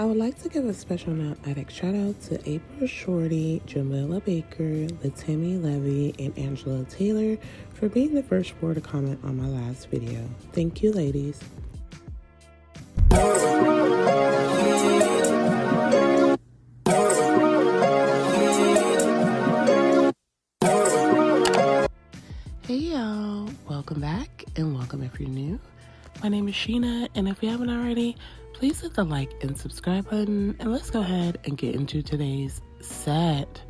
I would like to give a special automatic shout out to April Shorty, Jamila Baker, Latemi Levy, and Angela Taylor for being the first four to comment on my last video. Thank you, ladies. Hey y'all, welcome back and welcome if you're new. My name is Sheena, and if you haven't already, please hit the like and subscribe button, and let's go ahead and get into today's set.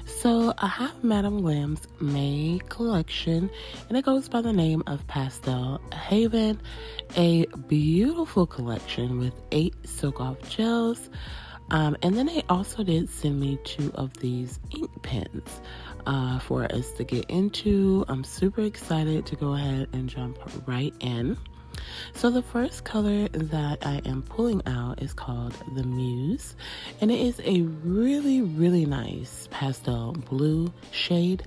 So I have Madam Glam's May collection, and it goes by the name of Pastel Haven, a beautiful collection with 8 silk off gels. And then they also did send me 2 of these ink pens for us to get into. I'm super excited to go ahead and jump right in. So the first color that I am pulling out is called the Muse, and it is a really nice pastel blue shade.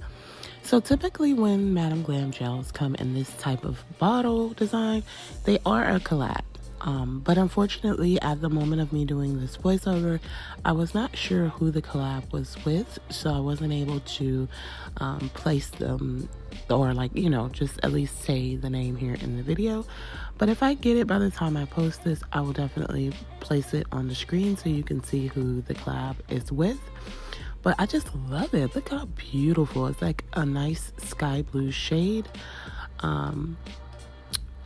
So typically when Madam Glam gels come in this type of bottle design, they are a collab. But unfortunately, at the moment of me doing this voiceover, I was not sure who the collab was with, so I wasn't able to place them, or just at least say the name here in the video. But if I get it by the time I post this, I will definitely place it on the screen so you can see who the collab is with. But I just love it. Look how beautiful. It's like a nice sky blue shade. And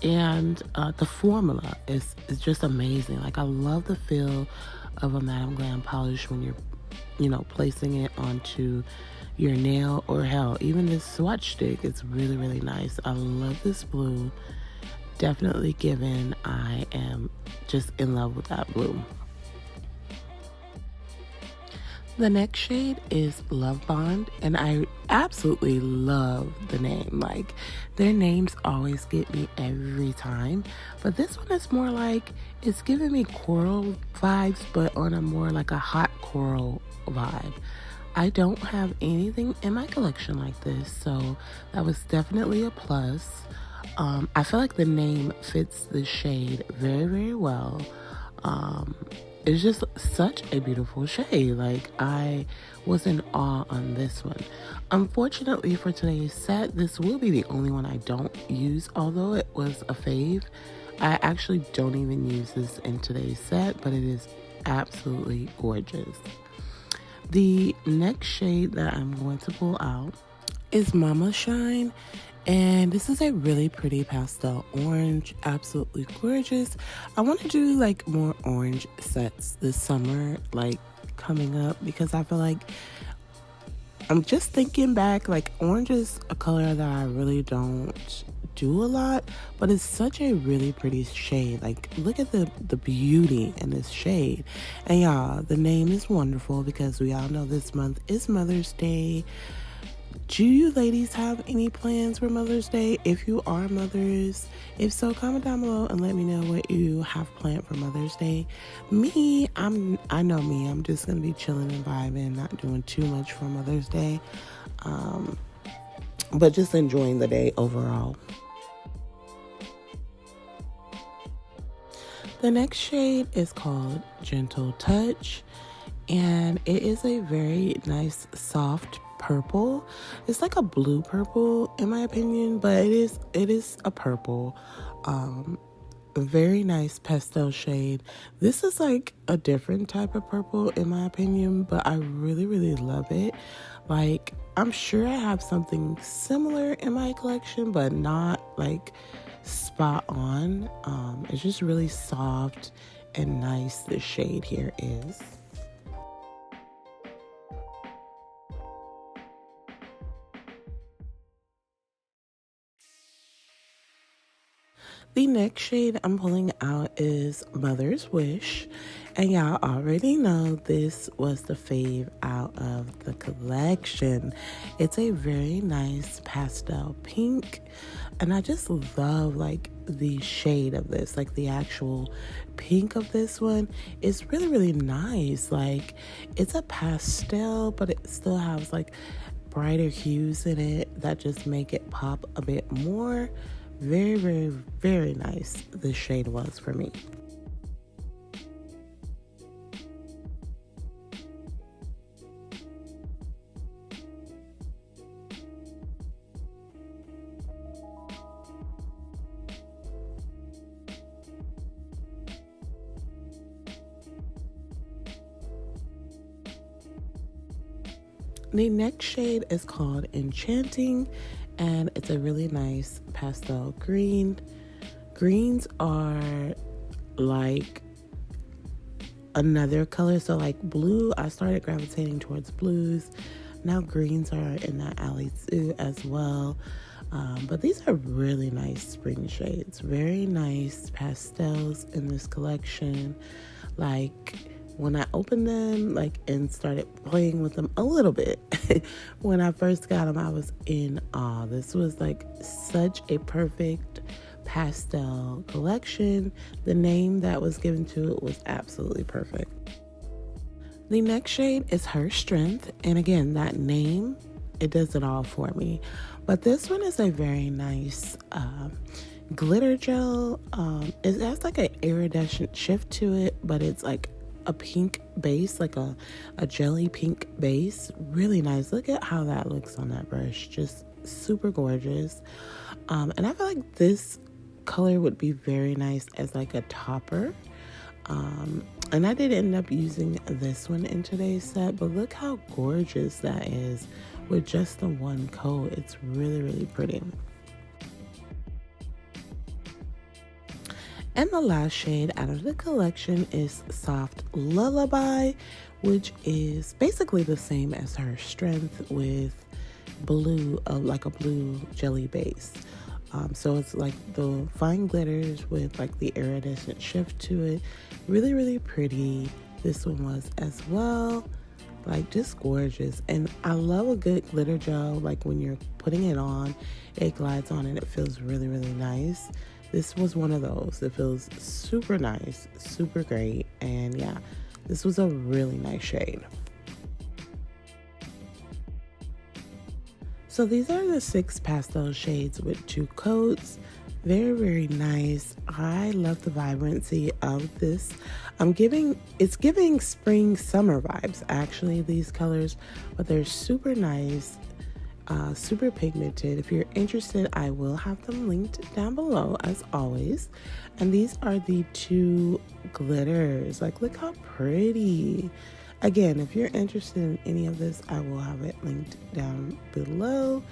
the formula is just amazing. Like, I love the feel of a Madam Glam polish when you're placing it onto your nail, or hell, even this swatch stick. It's really nice. I love this blue. Definitely given. I am just in love with that blue. The next shade is Love Bond, and I absolutely love the name. Like, their names always get me every time, but this one is more like, it's giving me coral vibes, but on a more like a hot coral vibe. I don't have anything in my collection like this, so that was definitely a plus. I feel like the name fits the shade very well. It's just such a beautiful shade. Like, I was in awe on this one. Unfortunately for today's set, this will be the only one I don't use, although it was a fave. I actually don't even use this in today's set, but it is absolutely gorgeous. The next shade that I'm going to pull out is Mama Shine. And this is a really pretty pastel orange, absolutely gorgeous. I want to do like more orange sets this summer, like coming up, because I feel like I'm just thinking back, like orange is a color that I really don't do a lot, but it's such a really pretty shade. Like, look at the beauty in this shade. And y'all, the name is wonderful because we all know this month is Mother's Day. Do you ladies have any plans for Mother's Day? If you are mothers, if so, comment down below and let me know what you have planned for Mother's Day. I know me, I'm just gonna be chilling and vibing, not doing too much for Mother's Day, but just enjoying the day overall. The next shade is called Gentle Touch, and it is a very nice soft purple. It's like a blue purple in my opinion, but it is a purple. Very nice pastel shade. This is like a different type of purple in my opinion, but I really love it. Like, I'm sure I have something similar in my collection, but not like spot on. It's just really soft and nice. The shade here is. The next shade I'm pulling out is Mother's Wish, and y'all already know this was the fave out of the collection. It's a very nice pastel pink, and I just love like the shade of this, like the actual pink of this one is really nice. Like, it's a pastel, but it still has like brighter hues in it that just make it pop a bit more. Very nice this shade was for me. The next shade is called Enchanting, and it's a really nice pastel green. Greens are like another color, so like blue, I started gravitating towards blues. Now greens are in that alley too as well. But these are really nice spring shades, very nice pastels in this collection. Like when I opened them and started playing with them a little bit, when I first got them, I was in awe. This was like such a perfect pastel collection. The name that was given to it was absolutely perfect. The next shade is Her Strength, and again, that name, it does it all for me. But this one is a very nice glitter gel. It has like an iridescent shift to it, but it's like a pink base, like a jelly pink base. Really nice. Look at how that looks on that brush. Just super gorgeous. And I feel like this color would be very nice as like a topper. And I did end up using this one in today's set, but look how gorgeous that is with just the one coat. It's really, really pretty. And the last shade out of the collection is Soft Lullaby, which is basically the same as Her Strength with blue, like a blue jelly base. So it's like the fine glitters with like the iridescent shift to it. Really, really pretty. This one was as well. Like just gorgeous. And I love a good glitter gel. Like when you're putting it on, it glides on and it feels really, really nice. This was one of those. It feels super nice, super great. And yeah, this was a really nice shade. So these are the 6 pastel shades with 2 coats. Very, very nice. I love the vibrancy of this. It's giving spring summer vibes, actually, these colors, but they're super nice, super pigmented. If you're interested, I will have them linked down below as always. And these are the 2 glitters. Like, look how pretty. Again, if you're interested in any of this, I will have it linked down below.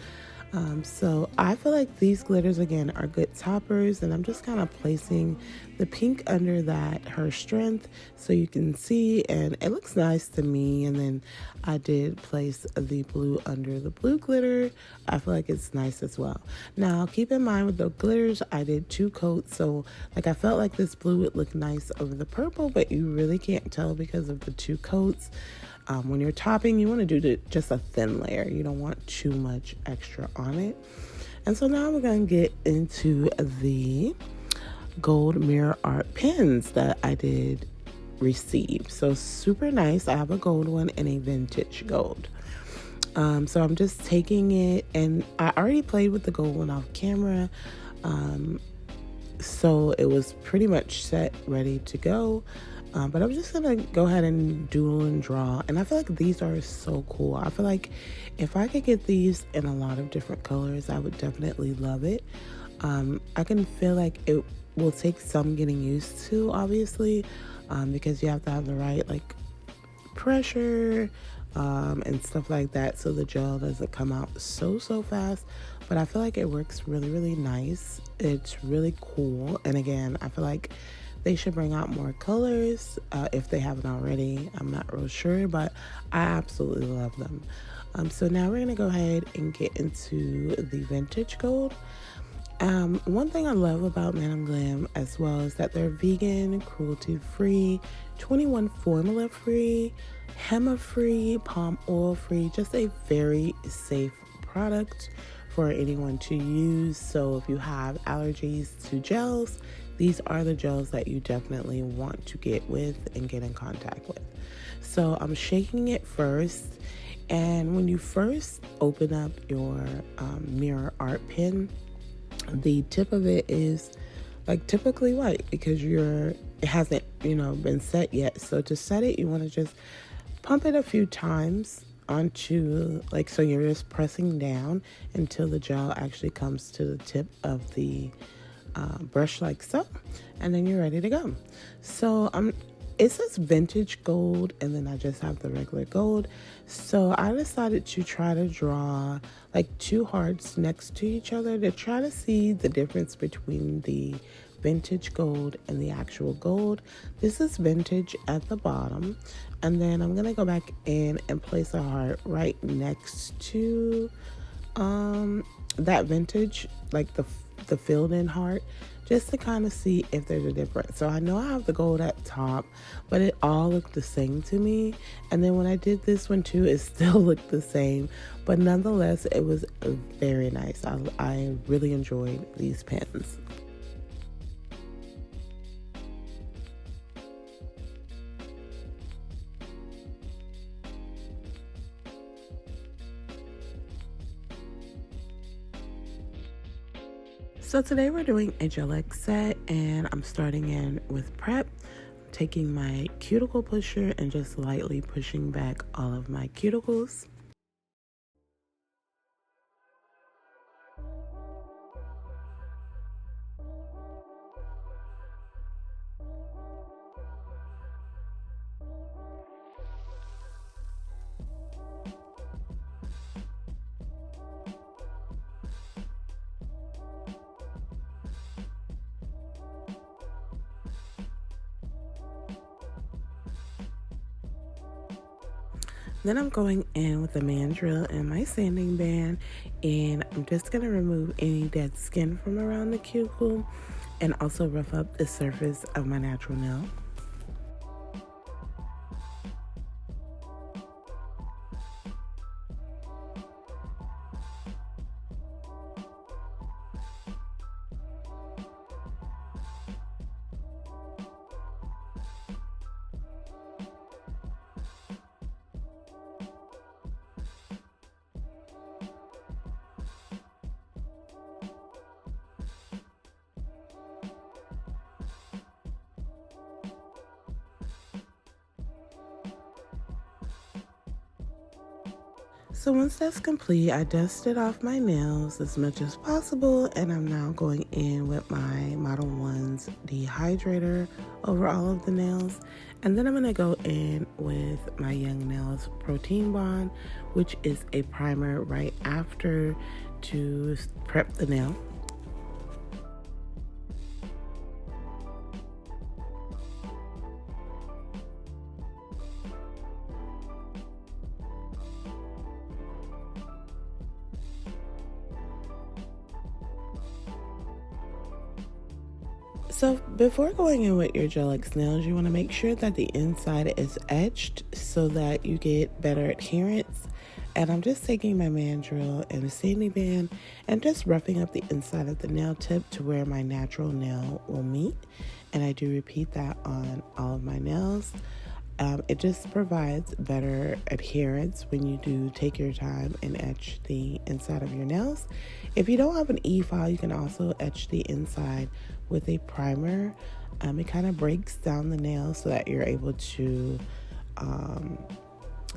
So I feel like these glitters, again, are good toppers, and I'm just kind of placing the pink under that Her Strength so you can see, and it looks nice to me. And then I did place the blue under the blue glitter. I feel like it's nice as well. Now, keep in mind with the glitters, I did 2 coats, so like I felt like this blue would look nice over the purple, but you really can't tell because of the 2 coats. When you're topping, you want to do just a thin layer. You don't want too much extra on it. And so now we're going to get into the gold mirror art pens that I did receive. So super nice. I have a gold one and a vintage gold. So I'm just taking it, and I already played with the gold one off camera. So it was pretty much set, ready to go. But I'm just gonna go ahead and doodle and draw, and I feel like these are so cool. I feel like if I could get these in a lot of different colors, I would definitely love it. I can feel like it will take some getting used to, obviously, because you have to have the right like pressure and stuff like that, so the gel doesn't come out so fast. But I feel like it works really, really nice. It's really cool, and again, I feel like they should bring out more colors if they haven't already. I'm not real sure, but I absolutely love them. So now we're gonna go ahead and get into the vintage gold. One thing I love about Madam Glam as well is that they're vegan, cruelty-free, 21 formula-free, HEMA-free, palm oil-free, just a very safe product for anyone to use. So if you have allergies to gels, these are the gels that you definitely want to get with and get in contact with. So I'm shaking it first, and when you first open up your mirror art pen, the tip of it is like typically white because it hasn't been set yet. So to set it, you want to just pump it a few times onto, like, so you're just pressing down until the gel actually comes to the tip of the brush like so, and then you're ready to go. So it says vintage gold, and then I just have the regular gold. So I decided to try to draw like two hearts next to each other to try to see the difference between the vintage gold and the actual gold. This is vintage at the bottom, and then I'm gonna go back in and place a heart right next to that vintage, like the filled in heart, just to kind of see if there's a difference. So I know I have the gold at top, but it all looked the same to me. And then when I did this one too, it still looked the same, but nonetheless it was very nice. I really enjoyed these pens. So today we're doing a gel X set, and I'm starting in with prep. I'm taking my cuticle pusher and just lightly pushing back all of my cuticles. Then I'm going in with a mandrel and my sanding band, and I'm just going to remove any dead skin from around the cuticle and also rough up the surface of my natural nail. So once that's complete, I dusted off my nails as much as possible, and I'm now going in with my Model 1's dehydrator over all of the nails. And then I'm going to go in with my Young Nails Protein Bond, which is a primer right after to prep the nail. So before going in with your gel X nails, you want to make sure that the inside is etched so that you get better adherence. And I'm just taking my mandrel and a sanding band and just roughing up the inside of the nail tip to where my natural nail will meet. And I do repeat that on all of my nails. It just provides better adherence when you do take your time and etch the inside of your nails. If you don't have an E-file, you can also etch the inside with a primer. It kind of breaks down the nail so that you're able to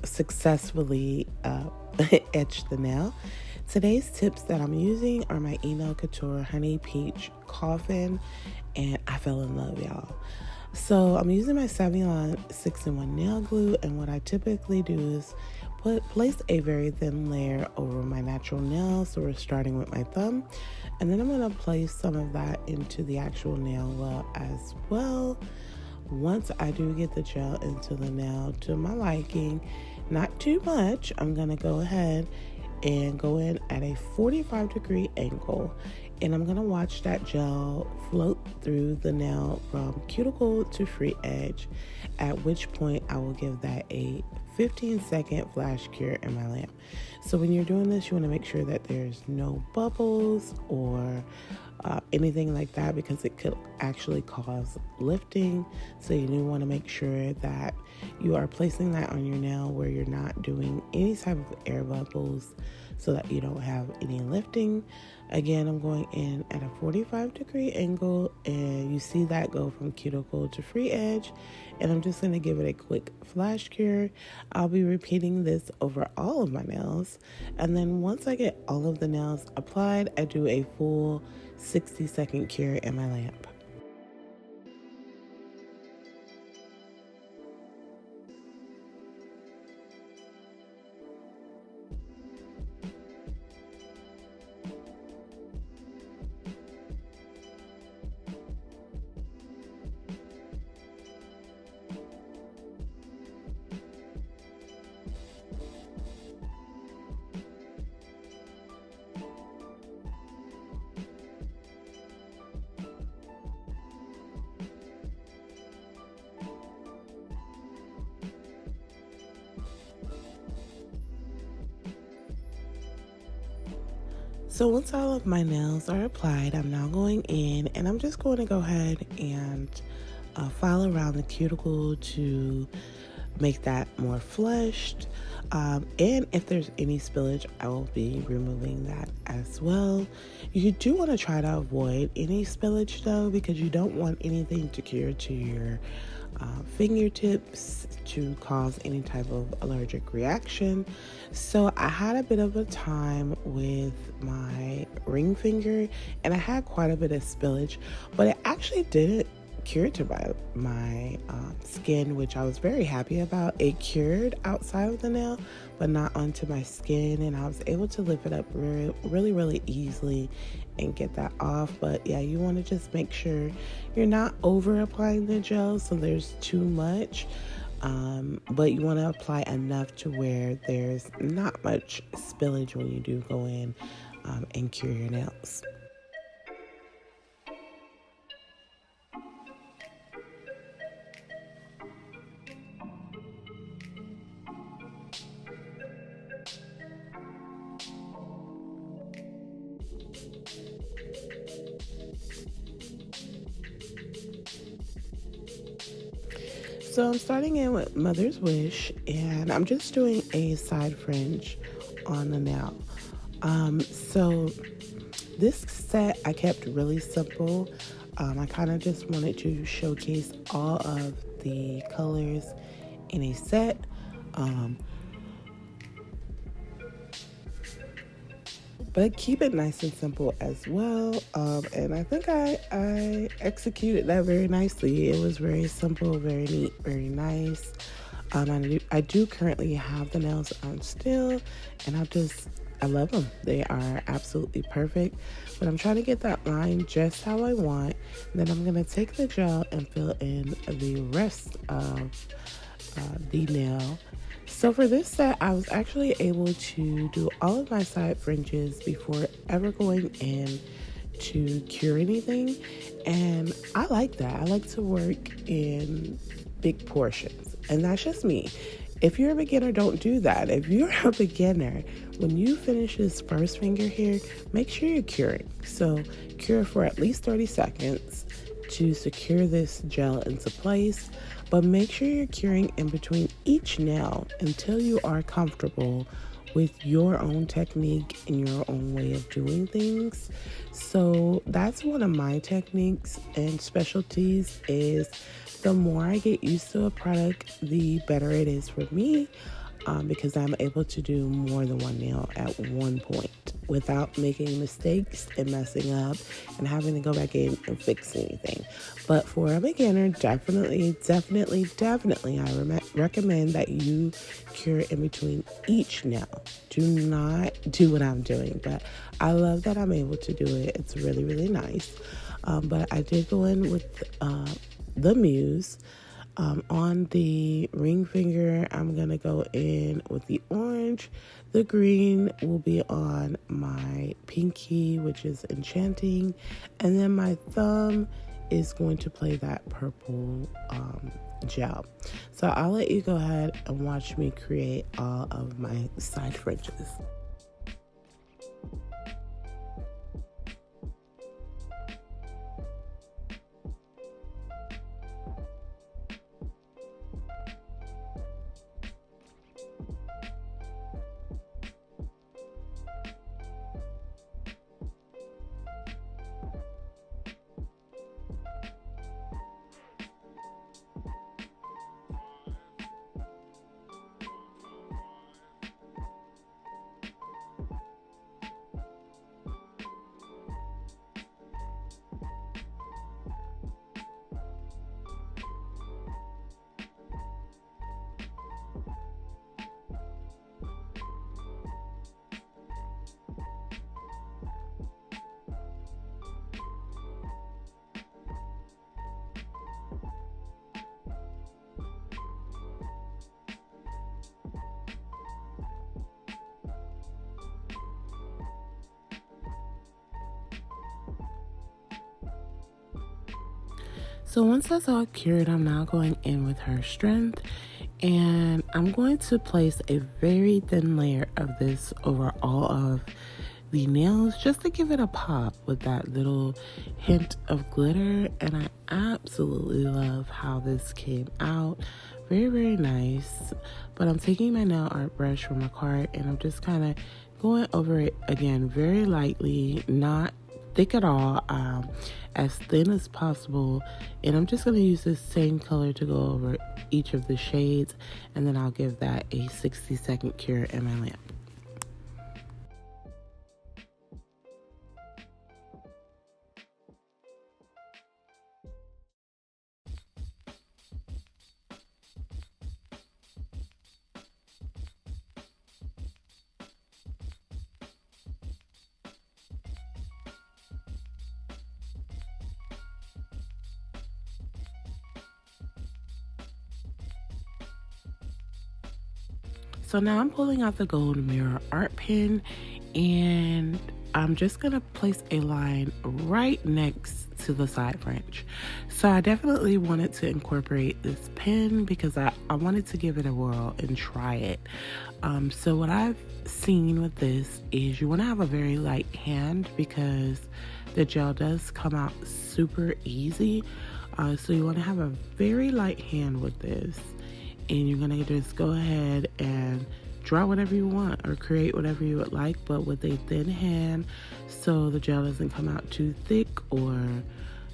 successfully etch the nail. Today's tips that I'm using are my Nail Couture Honey Peach Coffin, and I fell in love, y'all. So I'm using my Savillon 6-in-1 nail glue, and what I typically do is place a very thin layer over my natural nail. So we're starting with my thumb, and then I'm going to place some of that into the actual nail well as well. Once I do get the gel into the nail to my liking, not too much, I'm going to go ahead and go in at a 45-degree angle, and I'm going to watch that gel float through the nail from cuticle to free edge, at which point I will give that a 15-second flash cure in my lamp. So when you're doing this, you want to make sure that there's no bubbles or anything like that, because it could actually cause lifting. So you do want to make sure that you are placing that on your nail where you're not doing any type of air bubbles so that you don't have any lifting. Again, I'm going in at a 45-degree angle, and you see that go from cuticle to free edge, and I'm just going to give it a quick flash cure. I'll be repeating this over all of my nails, and then once I get all of the nails applied, I do a full 60-second cure in my lamp. So once all of my nails are applied, I'm now going in and I'm just going to go ahead and file around the cuticle to make that more flushed. And if there's any spillage, I will be removing that as well. You do want to try to avoid any spillage though, because you don't want anything to cure to your fingertips to cause any type of allergic reaction. So I had a bit of a time with my ring finger and I had quite a bit of spillage, but it actually didn't cure to my skin, which I was very happy about. It cured outside of the nail but not onto my skin, and I was able to lift it up really easily and get that off. But yeah, you want to just make sure you're not over applying the gel so there's too much, but you want to apply enough to where there's not much spillage when you do go in and cure your nails. So I'm starting in with Mother's Wish, and I'm just doing a side fringe on the nail. So this set I kept really simple. I kind of just wanted to showcase all of the colors in a set. But keep it nice and simple as well. And I think I executed that very nicely. It was very simple, very neat, very nice. I do currently have the nails on still, and I love them. They are absolutely perfect. But I'm trying to get that line just how I want. Then I'm going to take the gel and fill in the rest of the nail. So for this set, I was actually able to do all of my side fringes before ever going in to cure anything. And I like that. I like to work in big portions. And that's just me. If you're a beginner, don't do that. If you're a beginner, when you finish this first finger here, make sure you're curing. So cure for at least 30 seconds to secure this gel into place. But make sure you're curing in between each nail until you are comfortable with your own technique and your own way of doing things. So that's one of my techniques and specialties is the more I get used to a product, the better it is for me, because I'm able to do more than one nail at one point without making mistakes and messing up and having to go back in and fix anything. But for a beginner, definitely, I recommend that you cure in between each nail. Do not do what I'm doing, but I love that I'm able to do it. It's really nice. But I did go in with the Muse. On the ring finger, I'm gonna go in with the orange. The green will be on my pinky, which is Enchanting, and then my thumb is going to play that purple gel. So I'll let you go ahead and watch me create all of my side fringes. So once that's all cured, I'm now going in with her strength, and I'm going to place a very thin layer of this over all of the nails just to give it a pop with that little hint of glitter. And I absolutely love how this came out. Very, very nice. But I'm taking my nail art brush from my cart and I'm just kind of going over it again very lightly, not thick at all, as thin as possible. And I'm just going to use this same color to go over each of the shades, and then I'll give that a 60-second cure in my lamp. So now I'm pulling out the gold mirror art pen, and I'm just gonna place a line right next to the side branch. So I definitely wanted to incorporate this pen because I wanted to give it a whirl and try it. So what I've seen with this is you wanna have a very light hand because the gel does come out super easy. So you wanna have a very light hand with this. And you're gonna just go ahead and draw whatever you want or create whatever you would like, but with a thin hand so the gel doesn't come out too thick, or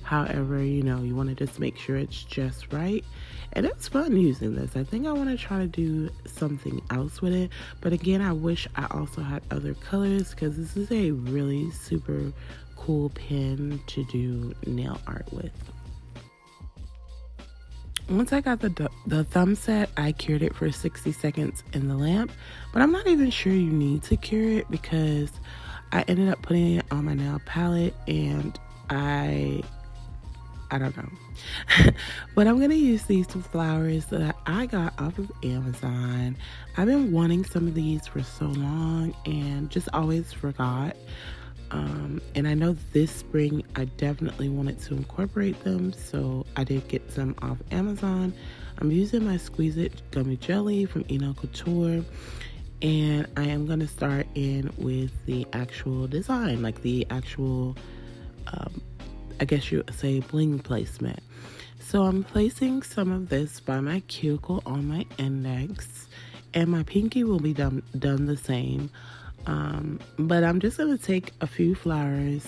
however, you want to just make sure it's just right. And it's fun using this. I think I want to try to do something else with it, but again, I wish I also had other colors because this is a really super cool pen to do nail art with. Once I got the thumb set, I cured it for 60 seconds in the lamp, but I'm not even sure you need to cure it because I ended up putting it on my nail palette and I don't know. But I'm going to use these two flowers that I got off of Amazon. I've been wanting some of these for so long and just always forgot. And I know this spring I definitely wanted to incorporate them, so I did get some off Amazon. I'm using my Squeeze It Gummy Jelly from Couture, and I am going to start in with the actual design, like the actual, I guess you would say, bling placement. So I'm placing some of this by my cuticle on my index, and my pinky will be done the same. But I'm just going to take a few flowers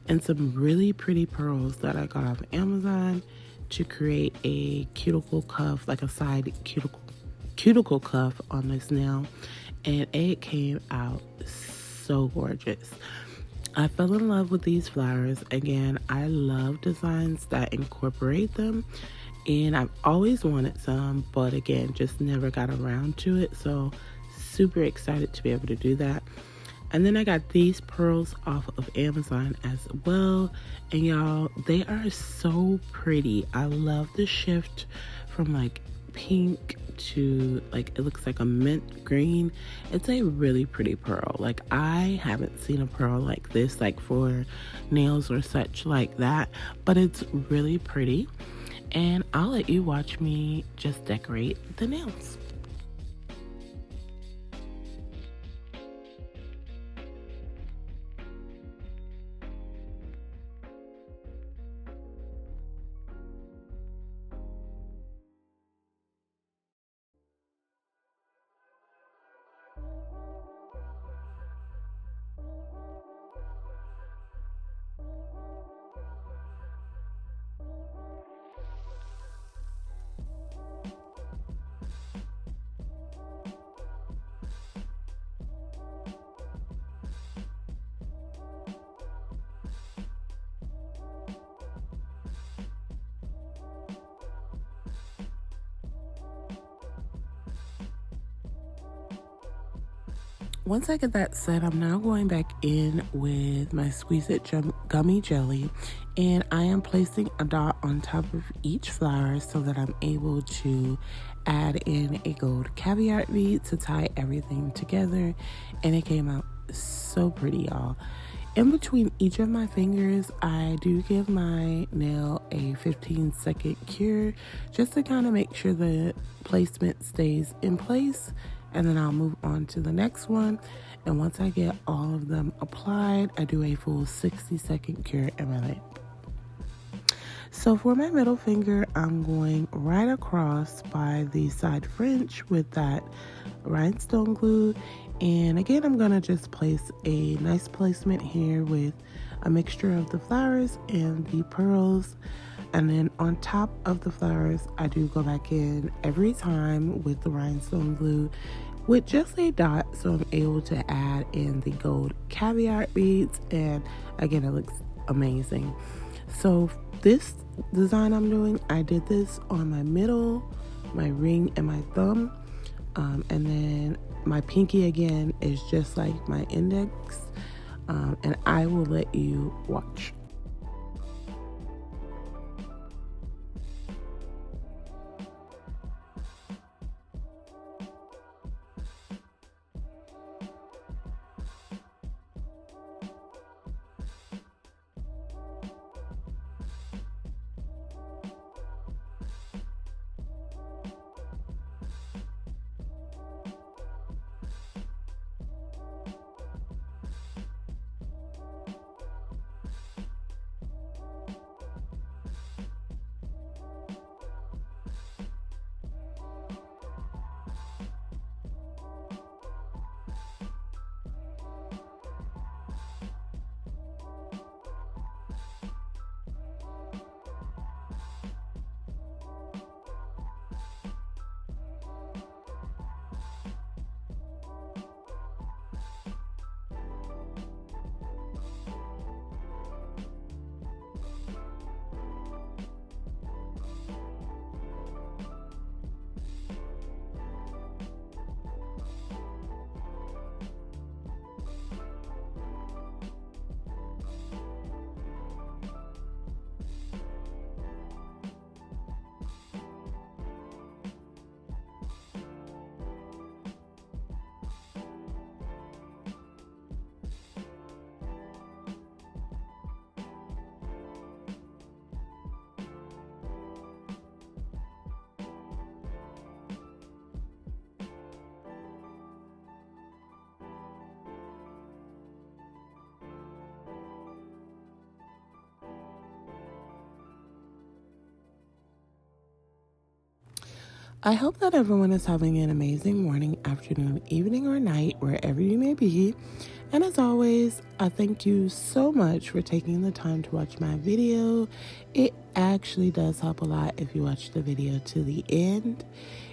and some really pretty pearls that I got off Amazon to create a cuticle cuff, like a side cuticle cuff on this nail. And it came out so gorgeous. I fell in love with these flowers. Again, I love designs that incorporate them. And I've always wanted some, but again, just never got around to it. So super excited to be able to do that. And then I got these pearls off of Amazon as well, and y'all, they are so pretty. I love the shift from like pink to like, it looks like a mint green. It's a really pretty pearl. Like, I haven't seen a pearl like this, like for nails or such like that, but it's really pretty. And I'll let you watch me just decorate the nails. Once I get that set, I'm now going back in with my Squeeze It Gummy Jelly, and I am placing a dot on top of each flower so that I'm able to add in a gold caviar bead to tie everything together, and it came out so pretty, y'all. In between each of my fingers, I do give my nail a 15-second cure just to kind of make sure the placement stays in place and then I'll move on to the next one. And once I get all of them applied, I do a full 60-second cure in my lip. So for my middle finger, I'm going right across by the side French with that rhinestone glue. And again, I'm going to just place a nice placement here with a mixture of the flowers and the pearls. And then on top of the flowers, I do go back in every time with the rhinestone glue with just a dot, so I'm able to add in the gold caviar beads. And again, it looks amazing. So this design I'm doing, I did this on my middle, my ring, and my thumb. And then my pinky again is just like my index. And I will let you watch. I hope that everyone is having an amazing morning, afternoon, evening, or night, wherever you may be. And as always, I thank you so much for taking the time to watch my video. It actually does help a lot if you watch the video to the end.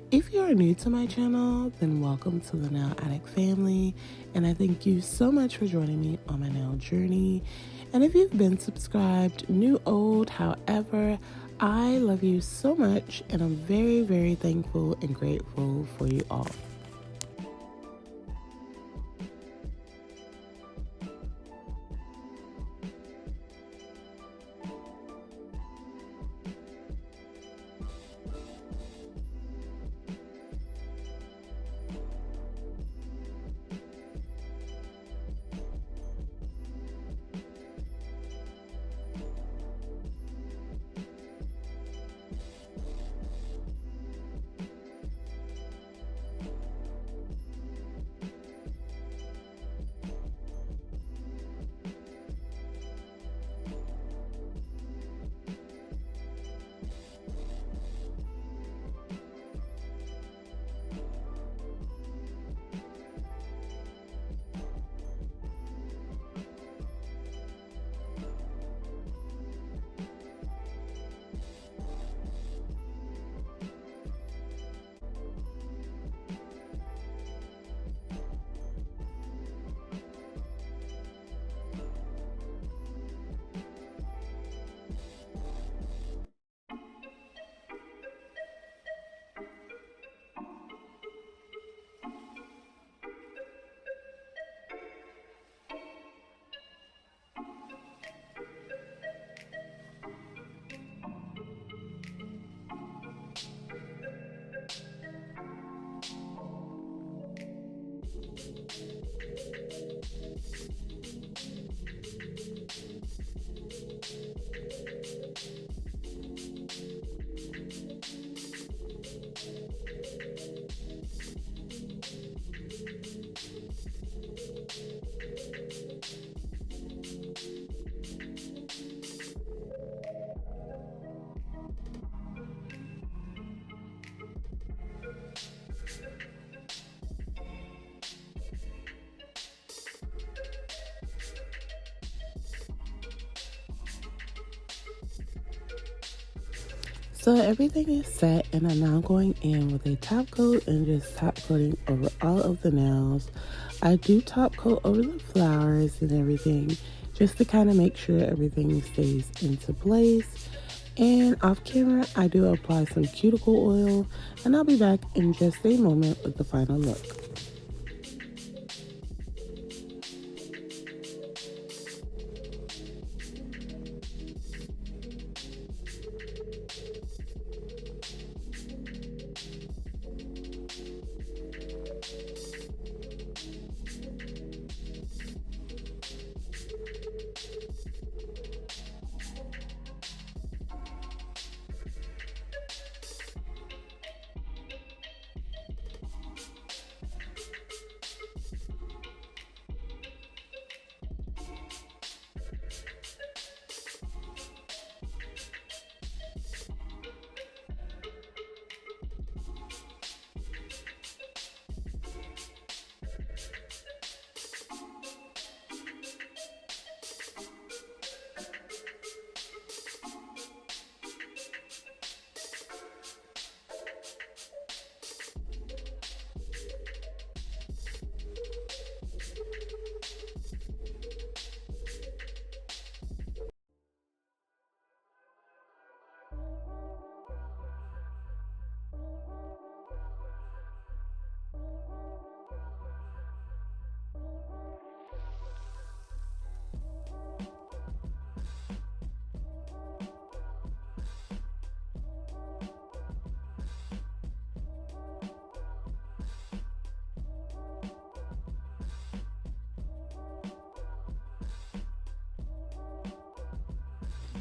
If you are new to my channel, then welcome to the Nail Addict family. And I thank you so much for joining me on my nail journey. And if you've been subscribed, new, old, however, I love you so much, and I'm very, very thankful and grateful for you all. So everything is set, and I'm now going in with a top coat and just top coating over all of the nails. I do top coat over the flowers and everything just to kind of make sure everything stays into place. And off camera, I do apply some cuticle oil, and I'll be back in just a moment with the final look.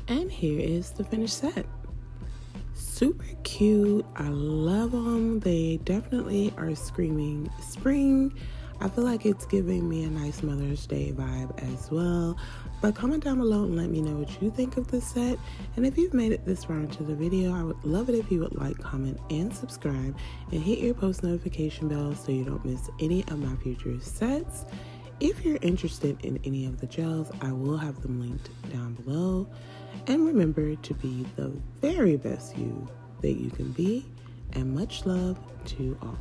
And here is the finished set. Super cute. I love them. They definitely are screaming spring. I feel like it's giving me a nice Mother's Day vibe as well. But comment down below and let me know what you think of this set. And if you've made it this far into the video, I would love it if you would like, comment, and subscribe. And hit your post notification bell so you don't miss any of my future sets. If you're interested in any of the gels, I will have them linked down below. And remember to be the very best you that you can be, and much love to all.